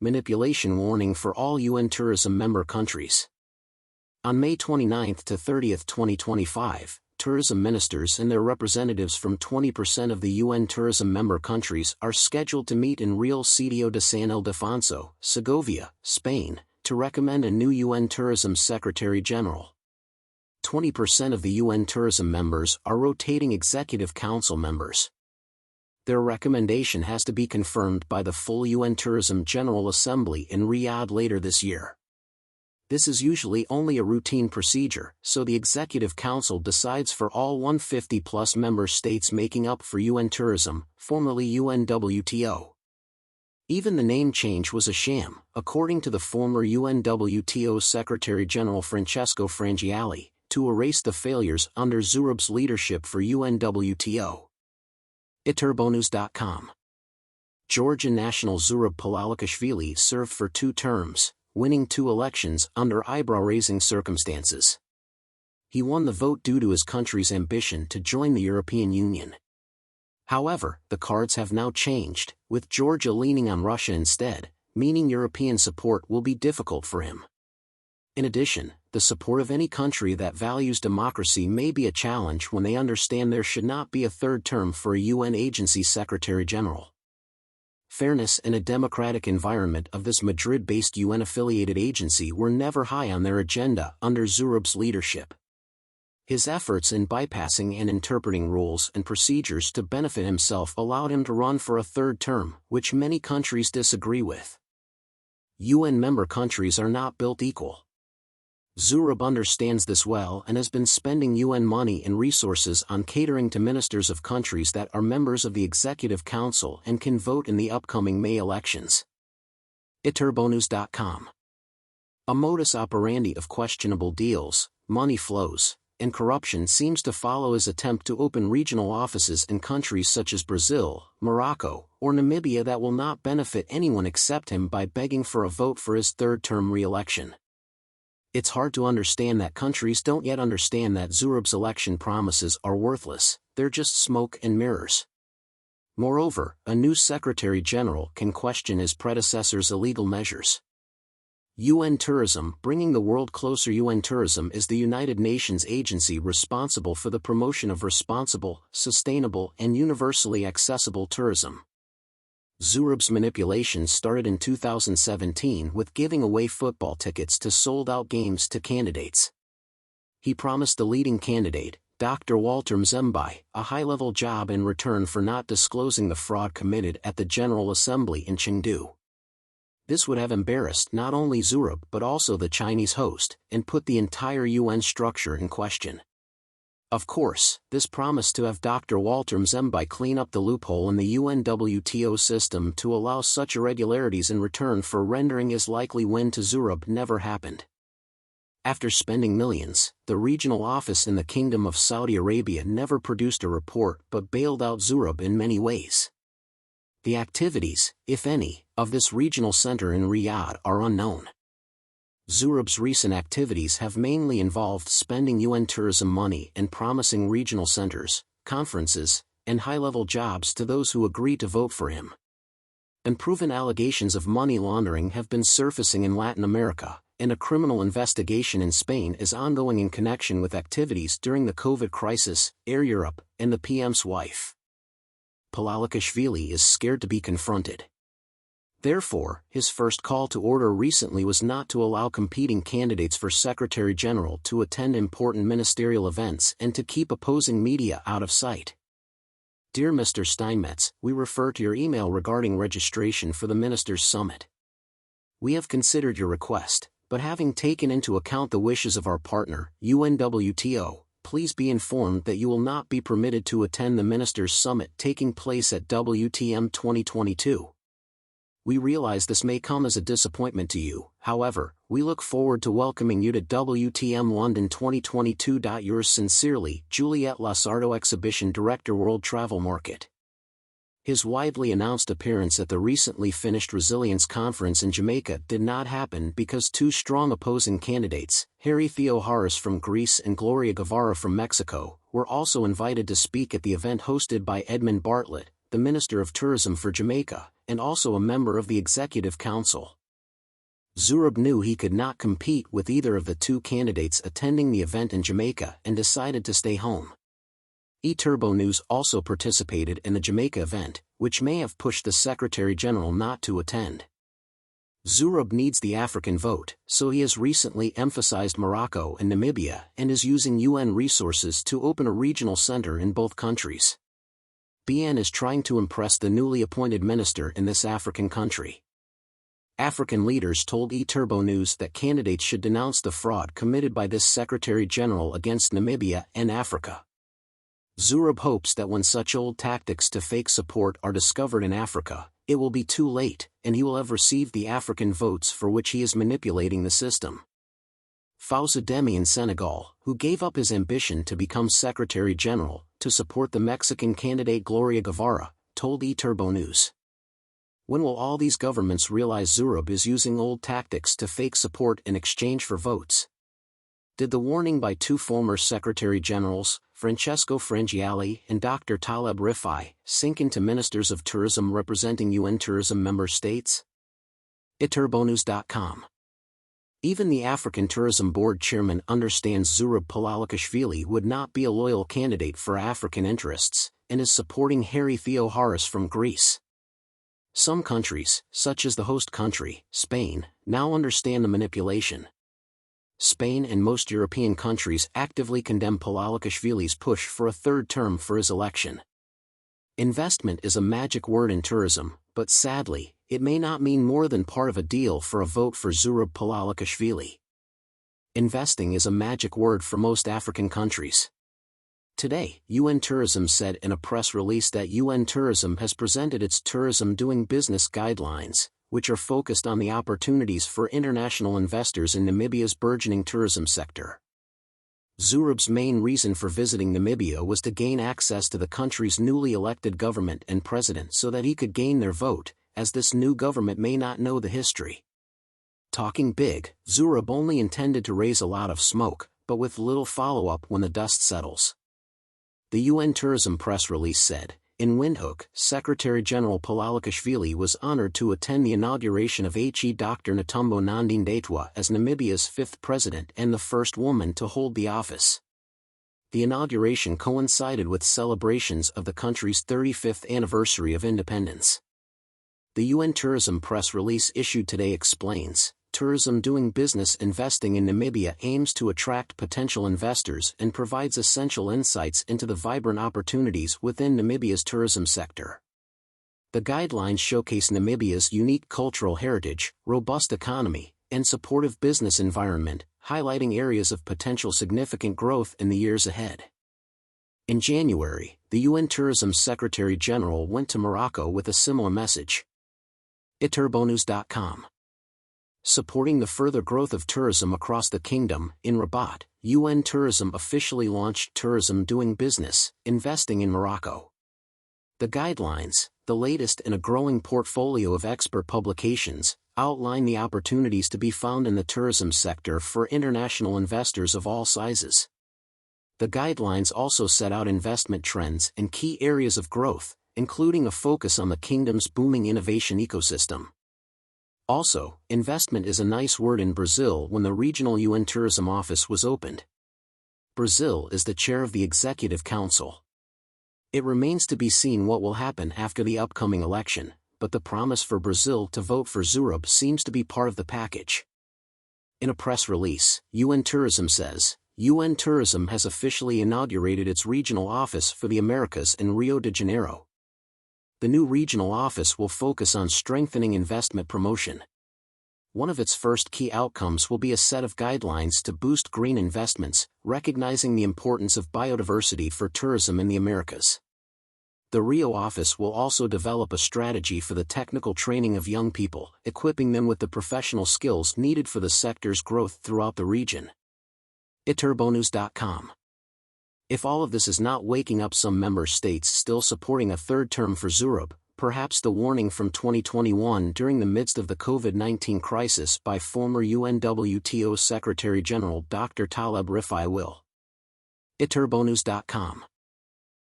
manipulation warning for all UN tourism member countries. On May 29 to 30, 2025, tourism ministers and their representatives from 20% of the UN tourism member countries are scheduled to meet in Real Sitio de San Ildefonso, Segovia, Spain, to recommend a new UN Tourism Secretary General. 20% of the UN tourism members are rotating Executive Council members. Their recommendation has to be confirmed by the full UN Tourism General Assembly in Riyadh later this year. This is usually only a routine procedure, so the Executive Council decides for all 150-plus member states making up for UN Tourism, formerly UNWTO. Even the name change was a sham, according to the former UNWTO Secretary General Francesco Frangiali, to erase the failures under Zurab's leadership for UNWTO. Iterbonews.com. Georgian national Zurab Pololikashvili served for 2 terms, winning 2 elections under eyebrow-raising circumstances. He won the vote due to his country's ambition to join the European Union. However, the cards have now changed, with Georgia leaning on Russia instead, meaning European support will be difficult for him. In addition, the support of any country that values democracy may be a challenge when they understand there should not be a 3rd term for a UN agency Secretary General. Fairness and a democratic environment of this Madrid-based UN-affiliated agency were never high on their agenda under Zurab's leadership. His efforts in bypassing and interpreting rules and procedures to benefit himself allowed him to run for a 3rd term, which many countries disagree with. UN member countries are not built equal. Zurab understands this well and has been spending UN money and resources on catering to ministers of countries that are members of the Executive Council and can vote in the upcoming May elections. Iterbonews.com. A modus operandi of questionable deals, money flows, and corruption seems to follow his attempt to open regional offices in countries such as Brazil, Morocco, or Namibia that will not benefit anyone except him by begging for a vote for his 3rd-term re-election. It's hard to understand that countries don't yet understand that Zurab's election promises are worthless, they're just smoke and mirrors. Moreover, a new Secretary General can question his predecessor's illegal measures. UN Tourism, bringing the world closer. UN Tourism is the United Nations agency responsible for the promotion of responsible, sustainable, and universally accessible tourism. Zurab's manipulations started in 2017 with giving away football tickets to sold-out games to candidates. He promised the leading candidate, Dr. Walter Mzembe, a high-level job in return for not disclosing the fraud committed at the General Assembly in Chengdu. This would have embarrassed not only Zurab but also the Chinese host, and put the entire UN structure in question. Of course, this promise to have Dr. Walter Mzembe clean up the loophole in the UNWTO system to allow such irregularities in return for rendering his likely win to Zurab never happened. After spending millions, the regional office in the Kingdom of Saudi Arabia never produced a report but bailed out Zurab in many ways. The activities, if any, of this regional center in Riyadh are unknown. Zurab's recent activities have mainly involved spending UN tourism money and promising regional centers, conferences, and high-level jobs to those who agree to vote for him. Unproven allegations of money laundering have been surfacing in Latin America, and a criminal investigation in Spain is ongoing in connection with activities during the COVID crisis, Air Europe, and the PM's wife. Pololikashvili is scared to be confronted. Therefore, his first call to order recently was not to allow competing candidates for Secretary General to attend important ministerial events and to keep opposing media out of sight. Dear Mr. Steinmetz, we refer to your email regarding registration for the Ministers' Summit. We have considered your request, but having taken into account the wishes of our partner, UNWTO, please be informed that you will not be permitted to attend the Ministers' Summit taking place at WTM 2022. We realize this may come as a disappointment to you, however, we look forward to welcoming you to WTM London 2022. Yours sincerely, Juliette Lasardo, Exhibition Director, World Travel Market. His widely announced appearance at the recently finished Resilience Conference in Jamaica did not happen because 2 strong opposing candidates, Harry Theoharis from Greece and Gloria Guevara from Mexico, were also invited to speak at the event hosted by Edmund Bartlett, the Minister of Tourism for Jamaica, and also a member of the Executive Council. Zurab knew he could not compete with either of the two candidates attending the event in Jamaica and decided to stay home. eTurbo News also participated in the Jamaica event, which may have pushed the Secretary General not to attend. Zurab needs the African vote, so he has recently emphasized Morocco and Namibia and is using UN resources to open a regional center in both countries. BN is trying to impress the newly appointed minister in this African country. African leaders told eTurbo News that candidates should denounce the fraud committed by this Secretary General against Namibia and Africa. Zurab hopes that when such old tactics to fake support are discovered in Africa, it will be too late, and he will have received the African votes for which he is manipulating the system. Fawza Demi in Senegal, who gave up his ambition to become Secretary General to support the Mexican candidate Gloria Guevara, told eTurbo News. When will all these governments realize Zurab is using old tactics to fake support in exchange for votes? Did the warning by two former Secretary Generals, Francesco Frangiali and Dr. Taleb Rifai, sink into ministers of tourism representing UN tourism member states? eTurbonews.com. Even the African Tourism Board chairman understands Zurab Pololikashvili would not be a loyal candidate for African interests, and is supporting Harry Theoharis from Greece. Some countries, such as the host country, Spain, now understand the manipulation. Spain and most European countries actively condemn Pololikashvili's push for a third term for his election. Investment is a magic word in tourism, but sadly, it may not mean more than part of a deal for a vote for Zurab Pololikashvili. Investing is a magic word for most African countries. Today, UN Tourism said in a press release that UN Tourism has presented its tourism doing business guidelines, which are focused on the opportunities for international investors in Namibia's burgeoning tourism sector. Zurab's main reason for visiting Namibia was to gain access to the country's newly elected government and president so that he could gain their vote, as this new government may not know the history. Talking big, Zurab only intended to raise a lot of smoke, but with little follow-up when the dust settles. The UN Tourism press release said, in Windhoek, Secretary General Pololikashvili was honored to attend the inauguration of Dr. Netumbo Nandi-Ndaitwah as Namibia's fifth president and the first woman to hold the office. The inauguration coincided with celebrations of the country's 35th anniversary of independence. The UN Tourism press release issued today explains, tourism doing business investing in Namibia aims to attract potential investors and provides essential insights into the vibrant opportunities within Namibia's tourism sector. The guidelines showcase Namibia's unique cultural heritage, robust economy, and supportive business environment, highlighting areas of potential significant growth in the years ahead. In January, the UN Tourism Secretary General went to Morocco with a similar message. eTurbonews.com. Supporting the further growth of tourism across the kingdom, in Rabat, UN Tourism officially launched Tourism Doing Business, Investing in Morocco. The guidelines, the latest in a growing portfolio of expert publications, outline the opportunities to be found in the tourism sector for international investors of all sizes. The guidelines also set out investment trends and key areas of growth, including a focus on the kingdom's booming innovation ecosystem. Also, investment is a nice word in Brazil when the regional UN Tourism Office was opened. Brazil is the chair of the Executive Council. It remains to be seen what will happen after the upcoming election, but the promise for Brazil to vote for Zurab seems to be part of the package. In a press release, UN Tourism says, UN Tourism has officially inaugurated its regional office for the Americas in Rio de Janeiro. The new regional office will focus on strengthening investment promotion. One of its first key outcomes will be a set of guidelines to boost green investments, recognizing the importance of biodiversity for tourism in the Americas. The Rio office will also develop a strategy for the technical training of young people, equipping them with the professional skills needed for the sector's growth throughout the region. eTurbonews.com. If all of this is not waking up some member states still supporting a third term for Zurab, perhaps the warning from 2021 during the midst of the COVID-19 crisis by former UNWTO Secretary General Dr. Taleb Rifai will. eTurbonews.com.